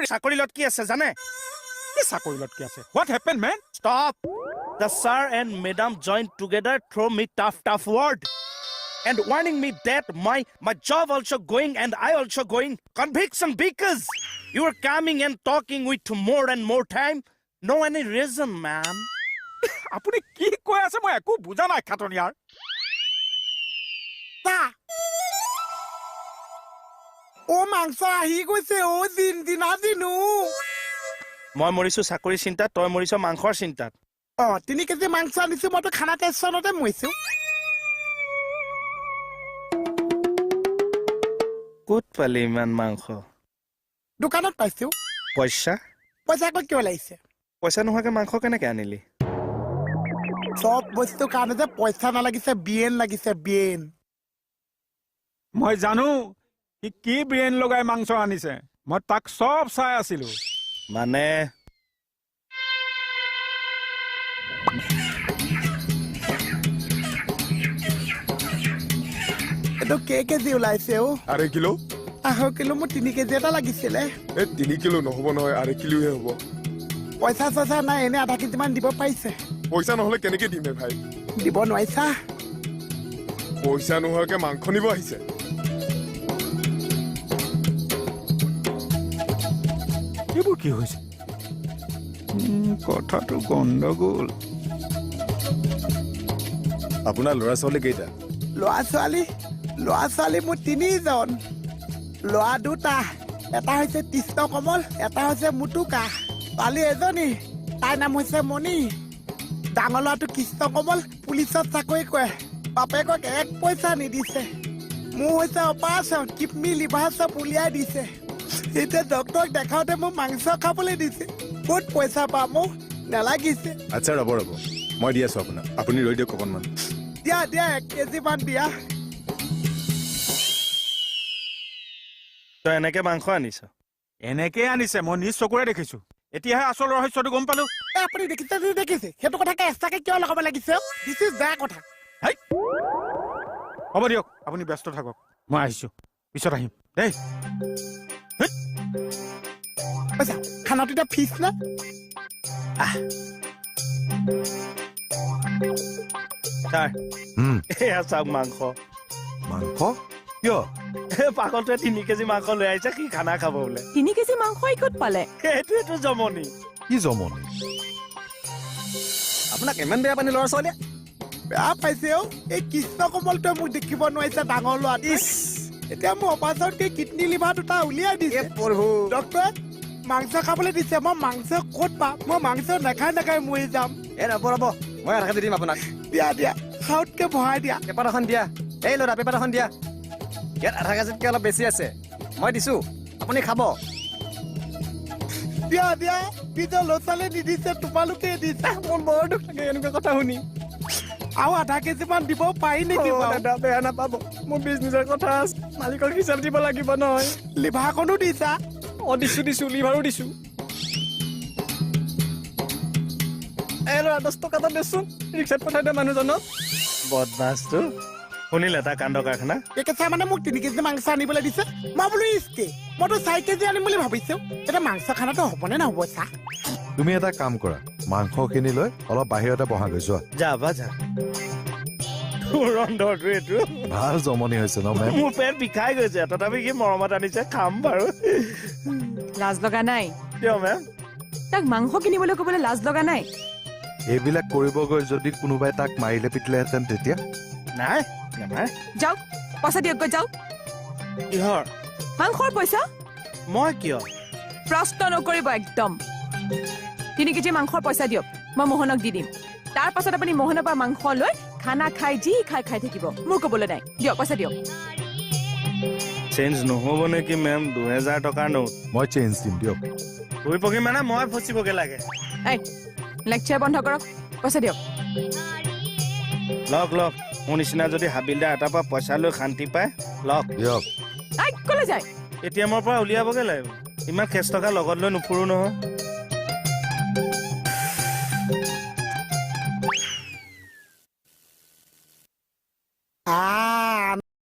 চাকৰি লটকি আছে জানে? কি চাকৰি লটকি আছে? What happened, man? Stop. The sir and madam joined together throw me tough word and warning me that my job also going and I also going. Conviction because you are coming and talking with more and more time. No any reason, ma'am. আপুনি কি কৈ আছে মই একো বুজা নাই খাটনিয়াৰ। ও মাংস আহি গৈছে ও দিনা দিনু। মই মৰিছো চাকৰি চিন্তাত, তই মৰিছ মাংসৰ চিন্তাত। 3 কেজি মাংস আনিছো মইতো খানা টেনচনতে মৰিছো। ক'ত পালি ইমান মাংস? দোকানত পাইছো। পইচা আকৌ কিয় লাগিছে? পইচা নোহোৱাকে মাংস কেনেকে আনিলি? চব বস্তু কাৰণে যে পইচা নালাগিছে, বিয়েন লাগিছে বিয়েন। মই জানো সি কি ব্ৰেইন লগাই মাংস আনিছে, মই তাক সব চাই আছিলো। মানে এইটো কেজি ওলাইছে ও? 2 কিলো। 1/2 কিলো মোৰ 3 কেজি এটা লাগিছিলে। 3 কিলো নহব নহয়, 2 কিলোহে হ'ব। পইচা চইচা নাই, এনে 1/2 কেজি মান দিব পাৰিছে? পইচা নহলে কেনেকে দিমে ভাই? দিব নোৱাৰিছা? পইচা নোহোৱাকে মাংস নিব আহিছে? এইবোৰ কি হৈছে? কথাটো গণ্ডগোল। আপোনাৰ ল'ৰা ছোৱালী কেইটা? ল'ৰা ছোৱালী মোৰ 3জন। ল'ৰা 2টা, এটা হৈছে কৃষ্ণ কমল, এটা হৈছে মুটুকা। ছোৱালী এজনী, তাইৰ নাম হৈছে মণি। ডাঙৰ ল'ৰাটো কৃষ্ণ কমল, পুলিচত চাকৰি কৰে। বাপেকক 1 পইচা নিদিছে। মোৰ হৈছে অপাৰেশ্যন, কিডনী লিভাৰ চব উলিয়াই দিছে। এতিয়া ডক্তৰক দেখাওঁতে মোক মাংস খাবলৈ দিছে। ক'ত পইচা পাম মোক নালাগিছে। আচ্ছা ৰ'ব মই দি আছো আপোনাক, আপুনি ৰৈ দিয়ক অকণমান। দিয়া 1 কেজি মান দিয়া। তই এনেকে মাংস আনিছ? এনেকে আনিছে, মই নিজ চকুৰে দেখিছো। এতিয়াহে আচল ৰহস্যটো গম পালো। আপুনি দেখিছে সেইটো কথাকে এক্সট্ৰাকে কিয় লগাব লাগিছে? দিছ ইজ বেয়া কথা। হ'ব দিয়ক, আপুনি ব্যস্ত থাকক, মই আহিছো, পিছত আহিম দেই। পইচা খানাটো এতিয়া ফিজ না? ছাৰ এয়া চাওক মাংস। মাংস কিয়? পাগলটোৱে 3 কেজি মাংস লৈ আহিছে, কি খানা খাব বোলে। 3 কেজি মাংস ক'ত পালে? সেইটোৱেতো জমনি। কি জমনি? আপোনাক ইমান বেয়া পানী ল'ৰা ছোৱালীয়ে? বেয়া পাইছে অ। এই কৃষ্ণ কমলটোৱে মোক দেখিব নোৱাৰিছে, ডাঙৰ ল'ৰা। এতিয়া মোৰ অপাৰেশ্যন কৰি কিডনী লিভাৰ 2টা উলিয়াই দিছে। ডক্তৰে মাংস খাবলৈ দিছে। মই মাংস ক'ত পাম? মই মাংস নাখাই মৰি যাম। ৰ'ব মই 1 কেজি দিম আপোনাক। দিয়া খাওঁতকে ভৰাই দিয়া। পেপাৰ এখন দিয়া। এই ল'ৰা পেপাৰ এখন দিয়া। ইয়াত 1/2 কেজিতকৈ অলপ বেছি আছে, মই দিছো, আপুনি খাব। দিয়া নিজৰ ল'ৰা ছোৱালীয়ে নিদিছে, তোমালোকে দিছা। মোৰ বৰ দুখ লাগে এনেকুৱা কথা শুনি। আৰু 1/2 কেজি মান দিব পাৰি নেকি? দাদা বেয়া নাপাব, মোৰ বিজনেছৰ কথা আছে, মালিকৰ হিচাপ দিব লাগিব নহয়। লিভাৰখনো দিছা? দিছো লিভাৰো দিছো। এই ল'ৰা 10 টকা এটা দেচোন, ৰিক্সাত পঠাই দে মানুহজনক। বদমাছটো শুনিলে তাৰ কাণ্ড কাৰখানা। একেচাই মানে মোক 3 কেজি মাংস আনিবলৈ দিছে। মই বোলো ইস্কে মইতো 4 কেজি আনিম বুলি ভাবিছো। এতিয়া মাংস খানাটো হ'বনে নহ'ব চা? তুমি এটা কাম কৰা, মাংসখিনি লৈ অলপ বাহিৰতে বহাগৈ যোৱা। যা তোৰ ৰন্ধৰটো এইটো ভাল জমনি হৈছে ন মেম? মোৰ পেট বিষাই গৈছে, তথাপি কি মৰমত আনিছে, খাম বাৰু। লাজ লগা নাই? কিয় মেম? তাক মাংস কিনিবলৈ ক'বলৈ লাজ লগা নাই? এইবিলাক কৰিব গৈ যদি কোনোবাই তাক মাৰিলে পিটিলেহেঁতেন তেতিয়া? নাই নামাৰে। যাওক, পইচা দিয়ক গৈ যাওক। কিহৰ? মাংসৰ পইচা? মই কিয়? প্ৰশ্ন নকৰিব একদম। 3 কেজি মাংসৰ পইচা দিয়ক, মই মোহনক দি দিম। তাৰ পাছত আপুনি মোহনৰ পৰা মাংস লৈ খানা খাই যি খাই থাকিব, মোৰ ক'বলৈ নাই। দিয়ক পইচা দিয়ক। চেঞ্জ নহ'ব নেকি মেম? 2000 টকাৰ নোট। মই চেঞ্জ দিম দিয়ক। তুই পকি মানে মই ফচিবগে লাগে। এই লেকচাৰ বন্ধ কৰক, পইচা দিয়ক। লওক মোৰ নিচিনা যদি হাবিলদাৰ এটাৰ পৰা পইচা লৈ শান্তি পায়, লওক দিয়ক। ক'লৈ যায়? ATM-ৰ পৰা উলিয়াবগে লাগিব। ইমান কেছ টকা লগত লৈ নুফুৰো নহয়।